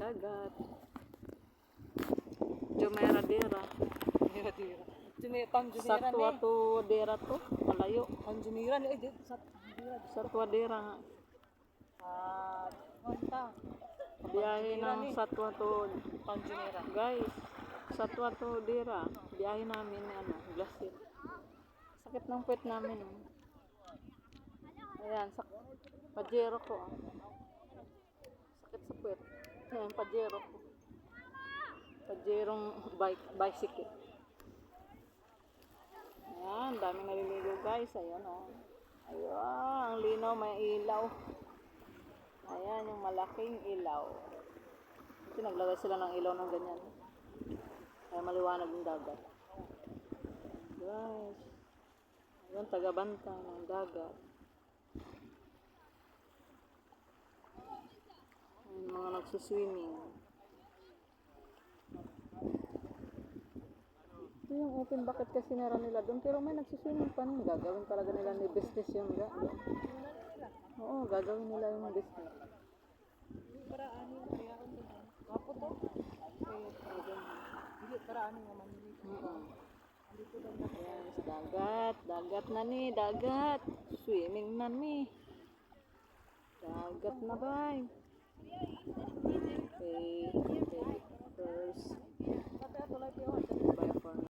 dagat. Jumeradera. Dira. Tanjumira Satwa ni. to dera to. Malayo. Tanjumira ni. Dito sa Tanjumira. Satwa dera nga. Wanta. Biyahe ng Satwa to. Tanjumira. Guys, Satwa to dera. Biyahe namin ano, glacier. Sakit ng puwet namin. Ayan, pajero ko. Sakit sa puwet. Ayan, pajero ko. Pajerong bicycle. Ayan, daming naliligo guys. Ayan o. Ayan, ang linaw, may ilaw. Ayan, yung malaking ilaw. Kasi naglagay sila ng ilaw ng ganyan. Kaya maliwanag yung dagat. Guys. Ayan, tagabantay ng dagat. Ayan, mga nagsuswimming. Ito yung open bucket kasi nara nila doon. Pero may nagsuswimming pa nun. Gagawin talaga nila ni business yun. Oo, gagawin nila yung business. Para ani kaya on to. Kapo to. Hindi para ani nga manili. Dito daw na. Ayan, sa dagat. Dagat na ni, dagat. Swimming na ni. Dagat na ba? Okay, first. Tapi ato lang